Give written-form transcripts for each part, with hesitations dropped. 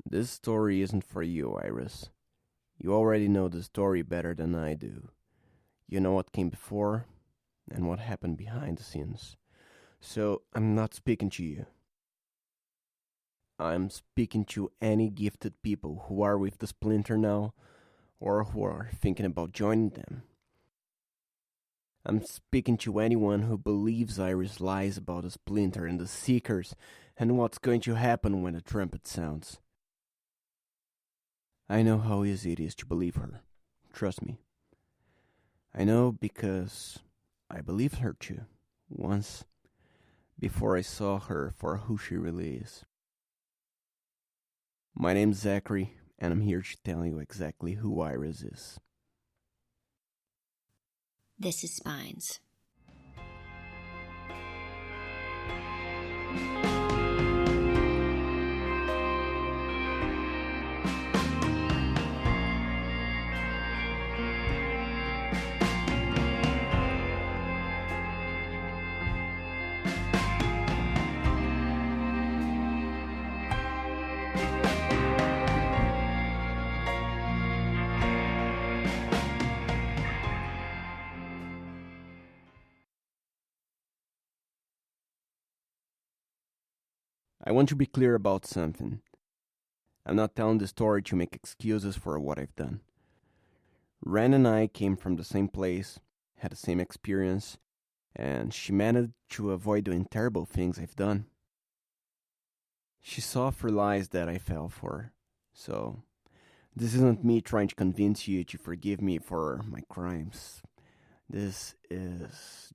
This story isn't for you, Iris. You already know the story better than I do. You know what came before and what happened behind the scenes. So I'm not speaking to you. I'm speaking to any gifted people who are with the Splinter now or who are thinking about joining them. I'm speaking to anyone who believes Iris lies about the Splinter and the Seekers and what's going to happen when the trumpet sounds. I know how easy it is to believe her. Trust me. I know because I believed her too, once, before I saw her for who she really is. My name's Zachary, and I'm here to tell you exactly who Iris is. This is Spines. I want to be clear about something. I'm not telling the story to make excuses for what I've done. Wren and I came from the same place, had the same experience, and she managed to avoid doing terrible things I've done. She saw through lies that I fell for, so this isn't me trying to convince you to forgive me for my crimes. This is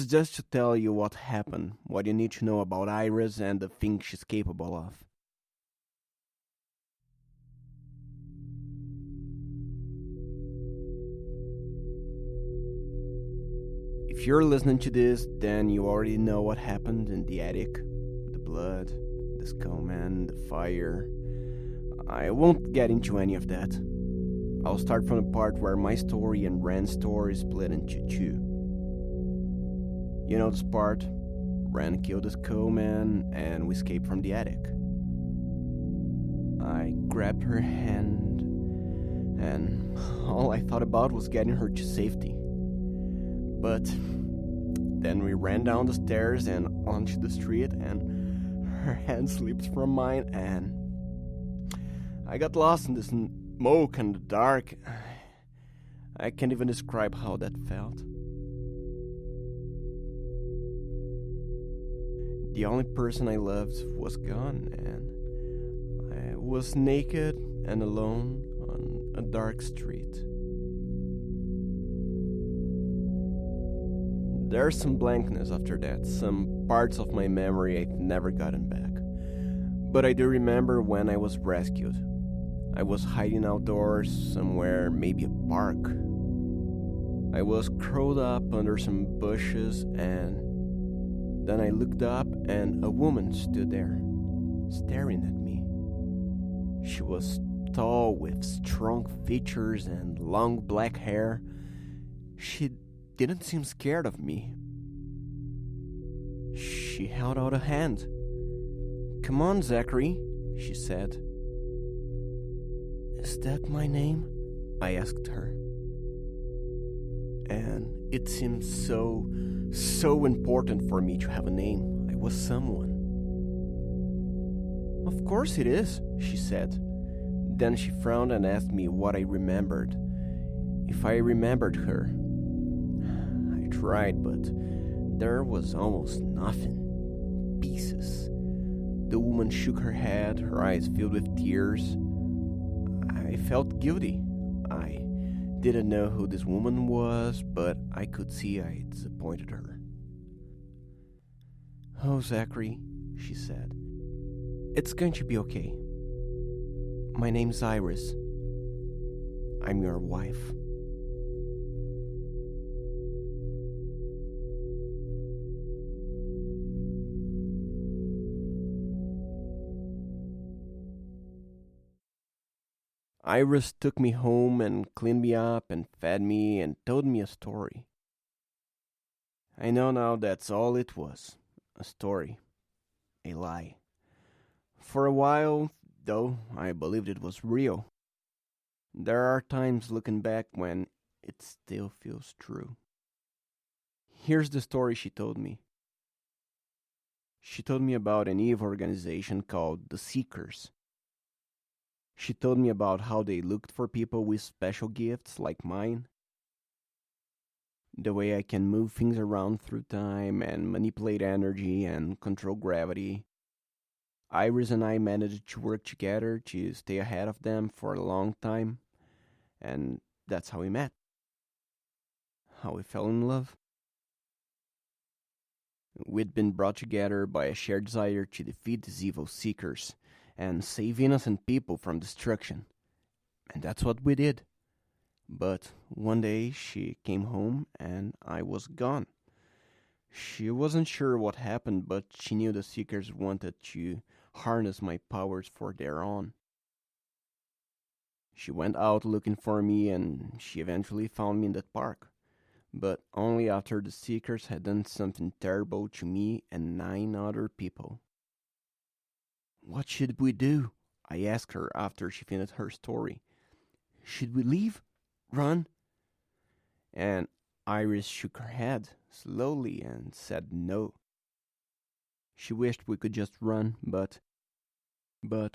just to tell you what happened, what you need to know about Iris and the things she's capable of. If you're listening to this, then you already know what happened in the attic. The blood, the skullman, the fire. I won't get into any of that. I'll start from the part where my story and Wren's story split into two. You know this part? Wren killed the skullman and we escaped from the attic. I grabbed her hand and all I thought about was getting her to safety. But then we ran down the stairs and onto the street and her hand slipped from mine and I got lost in the smoke and the dark. I can't even describe how that felt. The only person I loved was gone, and I was naked and alone on a dark street. There's some blankness after that, some parts of my memory I've never gotten back. But I do remember when I was rescued. I was hiding outdoors somewhere, maybe a park. I was curled up under some bushes and then I looked up and a woman stood there, staring at me. She was tall with strong features and long black hair. She didn't seem scared of me. She held out a hand. "Come on, Zachary," she said. "Is that my name?" I asked her. And it seemed so important for me to have a name. I was someone. "Of course it is," she said. Then she frowned and asked me what I remembered. If I remembered her. I tried, but there was almost nothing. Pieces. The woman shook her head, her eyes filled with tears. I felt guilty. I didn't know who this woman was, but I could see I disappointed her. "Oh, Zachary," she said. "It's going to be okay. My name's Iris. I'm your wife." Iris took me home and cleaned me up and fed me and told me a story. I know now that's all it was. A story. A lie. For a while, though, I believed it was real. There are times looking back when it still feels true. Here's the story she told me. She told me about an evil organization called the Seekers. She told me about how they looked for people with special gifts like mine. The way I can move things around through time and manipulate energy and control gravity. Iris and I managed to work together to stay ahead of them for a long time, and that's how we met. How we fell in love. We'd been brought together by a shared desire to defeat these evil seekers and save innocent people from destruction. And that's what we did. But one day she came home and I was gone. She wasn't sure what happened, but she knew the Seekers wanted to harness my powers for their own. She went out looking for me and she eventually found me in that park. But only after the Seekers had done something terrible to me and 9 other people. What should we do? I asked her after she finished her story. Should we leave? Run? And Iris shook her head slowly and said no. She wished we could just run, but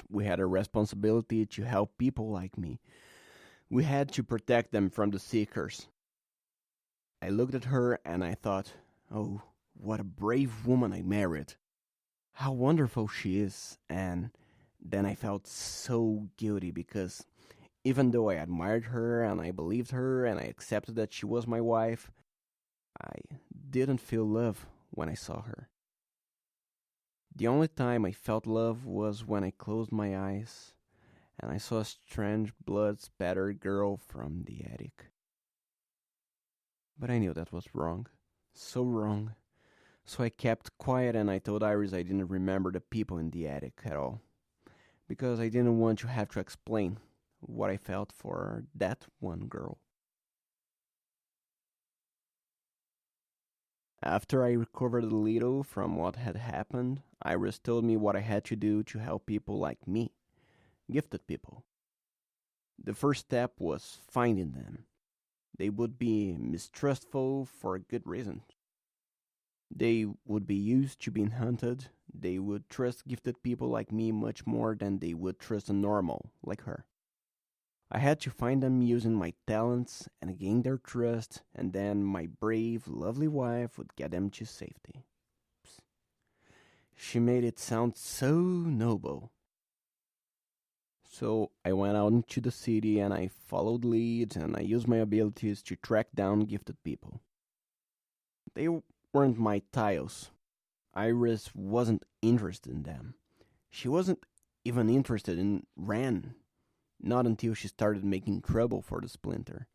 we had a responsibility to help people like me. We had to protect them from the Seekers. I looked at her and I thought, oh, what a brave woman I married. How wonderful she is. And then I felt so guilty because even though I admired her and I believed her and I accepted that she was my wife, I didn't feel love when I saw her. The only time I felt love was when I closed my eyes and I saw a strange blood-spattered girl from the attic. But I knew that was wrong. So wrong. So I kept quiet and I told Iris I didn't remember the people in the attic at all. Because I didn't want to have to explain what I felt for that one girl. After I recovered a little from what had happened, Iris told me what I had to do to help people like me. Gifted people. The first step was finding them. They would be mistrustful for good reason. They would be used to being hunted. They would trust gifted people like me much more than they would trust a normal like her. I had to find them using my talents and gain their trust, and then my brave, lovely wife would get them to safety. Psst. She made it sound so noble. So I went out into the city and I followed leads and I used my abilities to track down gifted people. They weren't my tiles. Iris wasn't interested in them. She wasn't even interested in Wren. Not until she started making trouble for the Splinter.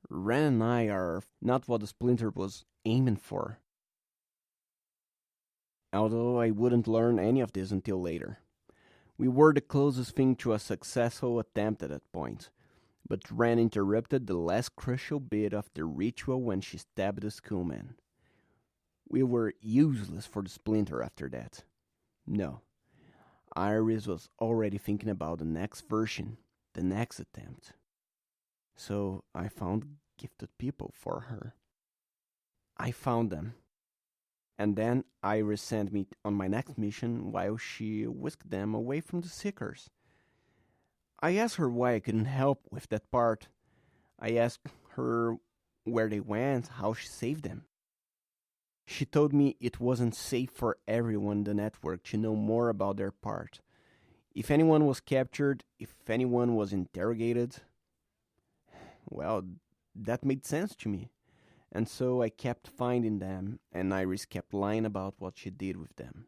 Wren and I are not what the Splinter was aiming for. Although I wouldn't learn any of this until later. We were the closest thing to a successful attempt at that point, but Wren interrupted the last crucial bit of the ritual when she stabbed the schoolman. We were useless for the Splinter after that. No. Iris was already thinking about the next version, the next attempt. So I found gifted people for her. I found them. And then Iris sent me on my next mission while she whisked them away from the Seekers. I asked her why I couldn't help with that part. I asked her where they went, how she saved them. She told me it wasn't safe for everyone in the network to know more about their part. If anyone was captured, if anyone was interrogated, well, that made sense to me. And so I kept finding them, and Iris kept lying about what she did with them.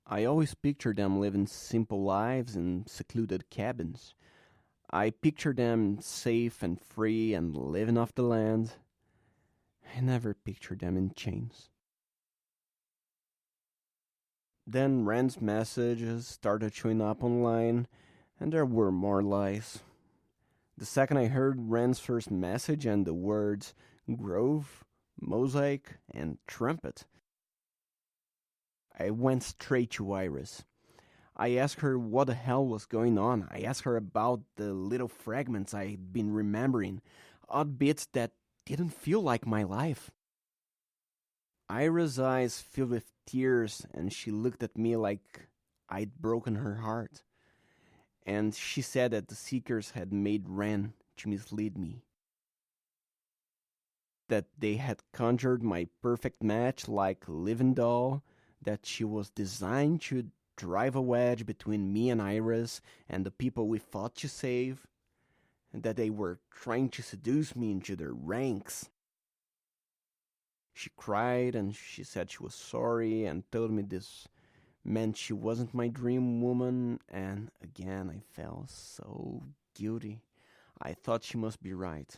I always pictured them living simple lives in secluded cabins. I pictured them safe and free and living off the land. I never pictured them in chains. Then Wren's messages started showing up online, and there were more lies. The second I heard Wren's first message and the words grove, mosaic, and trumpet, I went straight to Iris. I asked her what the hell was going on. I asked her about the little fragments I'd been remembering, odd bits that didn't feel like my life. Iris' eyes filled with tears, and she looked at me like I'd broken her heart. And she said that the Seekers had made Wren to mislead me. That they had conjured my perfect match like a living doll, that she was designed to drive a wedge between me and Iris and the people we fought to save, and that they were trying to seduce me into their ranks. She cried and she said she was sorry and told me this meant she wasn't my dream woman, and again I felt so guilty. I thought she must be right.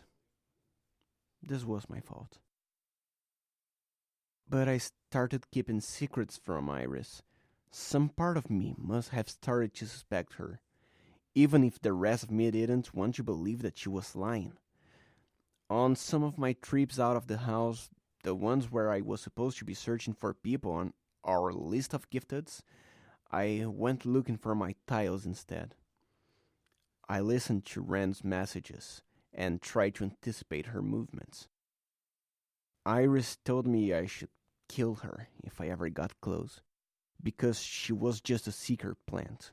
This was my fault. But I started keeping secrets from Iris. Some part of me must have started to suspect her, even if the rest of me didn't want to believe that she was lying. On some of my trips out of the house, the ones where I was supposed to be searching for people on our list of gifteds, I went looking for my tiles instead. I listened to Wren's messages and tried to anticipate her movements. Iris told me I should kill her if I ever got close, because she was just a seeker plant.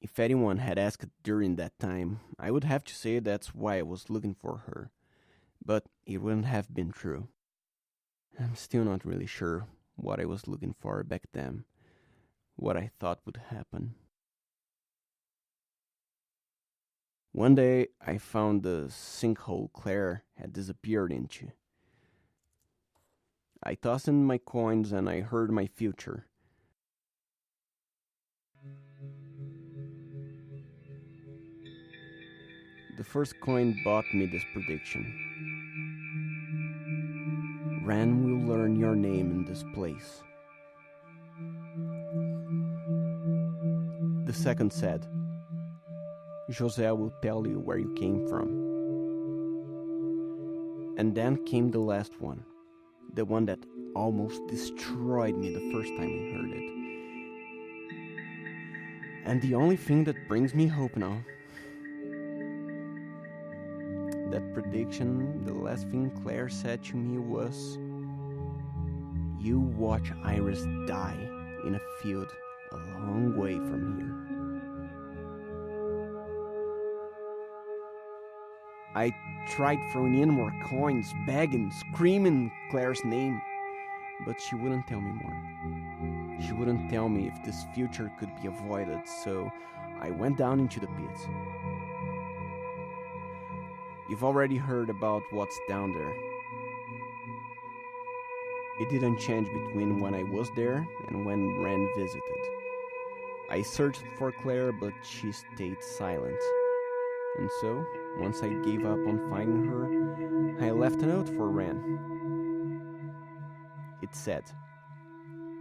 If anyone had asked during that time, I would have to say that's why I was looking for her, but it wouldn't have been true. I'm still not really sure what I was looking for back then, what I thought would happen. One day, I found the sinkhole Claire had disappeared into. I tossed in my coins and I heard my future. The first coin bought me this prediction. Wren will learn your name in this place. The second said, José will tell you where you came from. And then came the last one, the one that almost destroyed me the first time I heard it. And the only thing that brings me hope now. That prediction, the last thing Claire said to me was, you watch Iris die in a field a long way from here. I tried throwing in more coins, begging, screaming Claire's name, but she wouldn't tell me more. She wouldn't tell me if this future could be avoided, so I went down into the pit. You've already heard about what's down there. It didn't change between when I was there and when Wren visited. I searched for Claire, but she stayed silent. And so, once I gave up on finding her, I left a note for Wren. It said,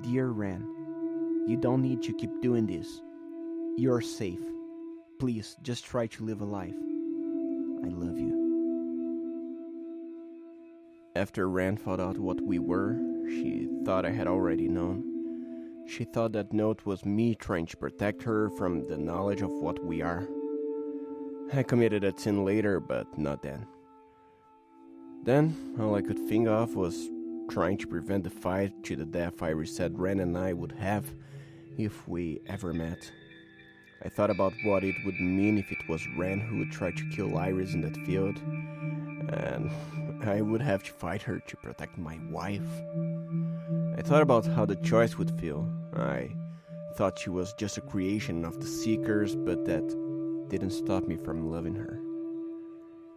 Dear Wren, you don't need to keep doing this. You're safe. Please, just try to live a life. I love you. After Wren found out what we were, she thought I had already known. She thought that note was me trying to protect her from the knowledge of what we are. I committed a sin later, but not then. Then, all I could think of was trying to prevent the fight to the death Iris said Wren and I would have if we ever met. I thought about what it would mean if it was Wren who would try to kill Iris in that field, and I would have to fight her to protect my wife. I thought about how the choice would feel. I thought she was just a creation of the Seekers, but that didn't stop me from loving her.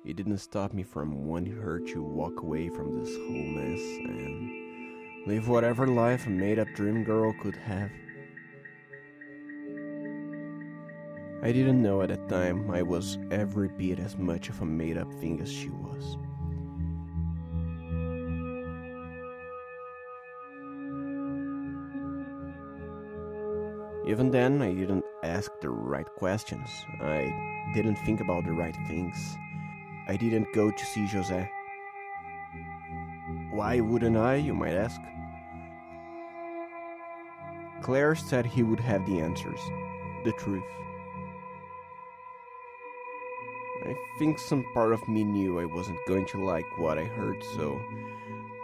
It didn't stop me from wanting her to walk away from this whole mess and live whatever life a made-up dream girl could have. I didn't know at that time I was every bit as much of a made-up thing as she was. Even then, I didn't ask the right questions. I didn't think about the right things. I didn't go to see José. Why wouldn't I, you might ask? Claire said he would have the answers, the truth. I think some part of me knew I wasn't going to like what I heard, so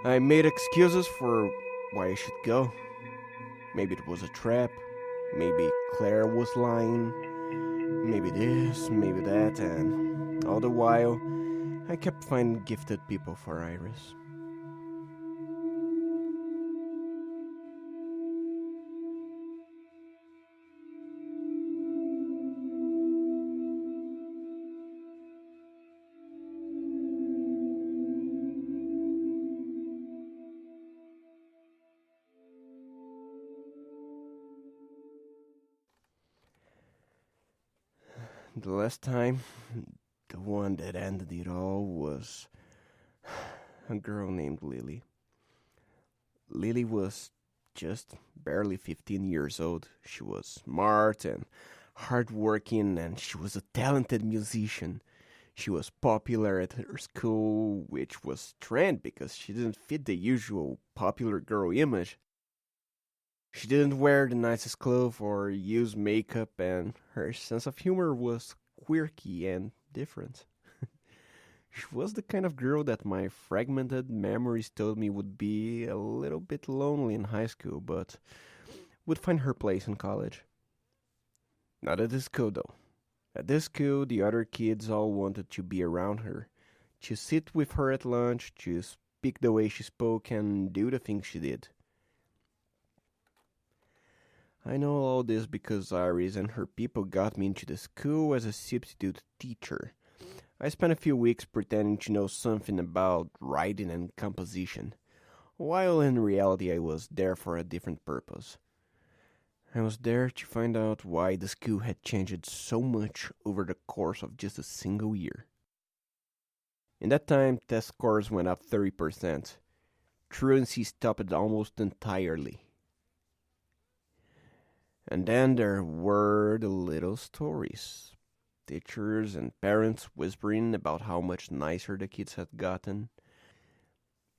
I made excuses for why I should go. Maybe it was a trap, maybe Claire was lying, maybe this, maybe that, and all the while, I kept finding gifted people for Iris. The last time, the one that ended it all, was a girl named Lily. Lily was just barely 15 years old. She was smart and hardworking, and she was a talented musician. She was popular at her school, which was strange because she didn't fit the usual popular girl image. She didn't wear the nicest clothes or use makeup, and her sense of humor was quirky and different. She was the kind of girl that my fragmented memories told me would be a little bit lonely in high school, but would find her place in college. Not at this school, though. At this school, the other kids all wanted to be around her, to sit with her at lunch, to speak the way she spoke, and do the things she did. I know all this because Iris and her people got me into the school as a substitute teacher. I spent a few weeks pretending to know something about writing and composition, while in reality I was there for a different purpose. I was there to find out why the school had changed so much over the course of just a single year. In that time, test scores went up 30%. Truancy stopped almost entirely. And then there were the little stories. Teachers and parents whispering about how much nicer the kids had gotten.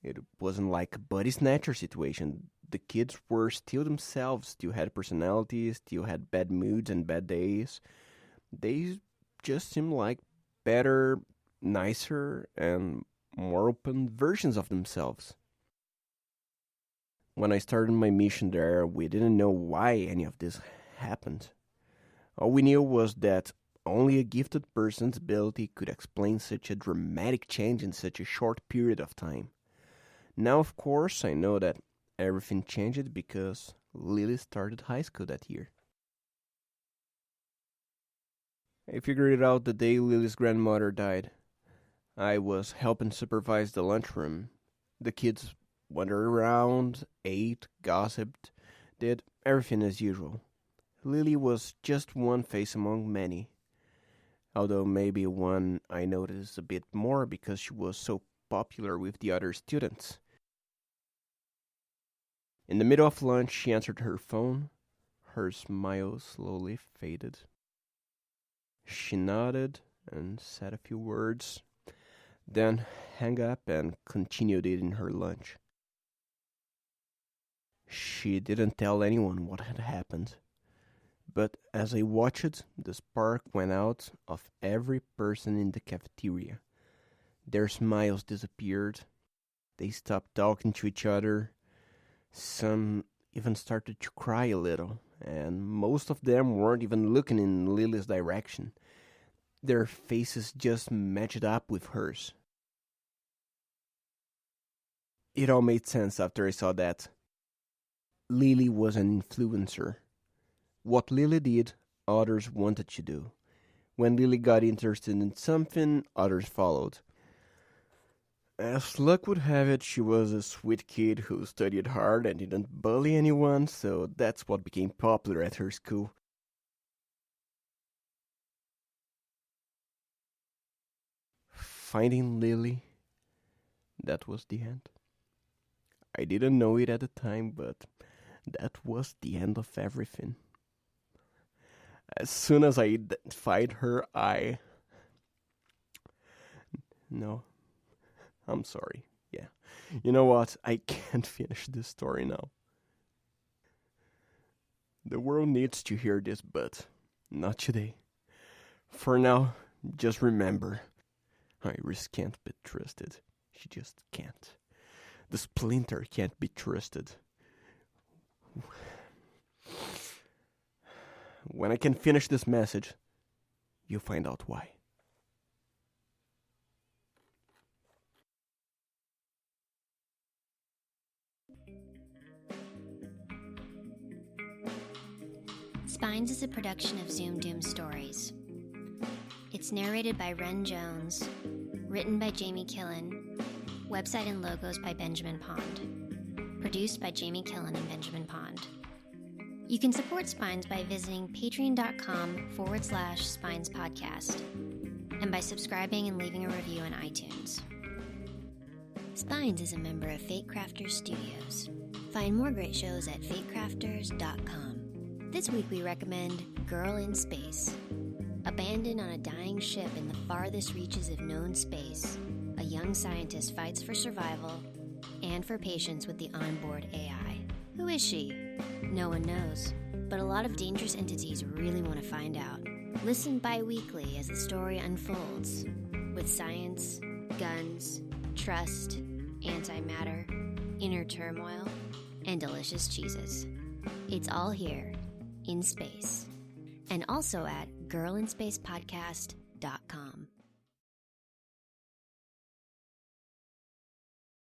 It wasn't like a buddy snatcher situation. The kids were still themselves, still had personalities, still had bad moods and bad days. They just seemed like better, nicer, and more open versions of themselves. When I started my mission there, we didn't know why any of this happened. All we knew was that only a gifted person's ability could explain such a dramatic change in such a short period of time. Now, of course, I know that everything changed because Lily started high school that year. I figured it out the day Lily's grandmother died. I was helping supervise the lunchroom. The kids wandered around, ate, gossiped, did everything as usual. Lily was just one face among many. Although maybe one I noticed a bit more because she was so popular with the other students. In the middle of lunch, she answered her phone. Her smile slowly faded. She nodded and said a few words, then hung up and continued eating her lunch. She didn't tell anyone what had happened. But as I watched, the spark went out of every person in the cafeteria. Their smiles disappeared. They stopped talking to each other. Some even started to cry a little, and most of them weren't even looking in Lily's direction. Their faces just matched up with hers. It all made sense after I saw that. Lily was an influencer. What Lily did, others wanted to do. When Lily got interested in something, others followed. As luck would have it, she was a sweet kid who studied hard and didn't bully anyone, so that's what became popular at her school. Finding Lily, that was the end. I didn't know it at the time, but that was the end of everything. As soon as I identified her, No, I'm sorry. Yeah. You know what? I can't finish this story now. The world needs to hear this, but not today. For now, just remember, Iris can't be trusted. She just can't. The splinter can't be trusted. When I can finish this message, you'll find out why. Spines is a production of Zoom Doom Stories. It's narrated by Wren Jones, written by Jamie Killen, website and logos by Benjamin Pond, produced by Jamie Killen and Benjamin Pond. You can support Spines by visiting patreon.com/Spines Podcast and by subscribing and leaving a review on iTunes. Spines is a member of Fate Crafters Studios. Find more great shows at fatecrafters.com. This week we recommend Girl in Space. Abandoned on a dying ship in the farthest reaches of known space, a young scientist fights for survival and for patience with the onboard AI. Who is she? No one knows, but a lot of dangerous entities really want to find out. Listen bi-weekly as the story unfolds, with science, guns, trust, antimatter, inner turmoil, and delicious cheeses. It's all here, in space, and also at girlinspacepodcast.com.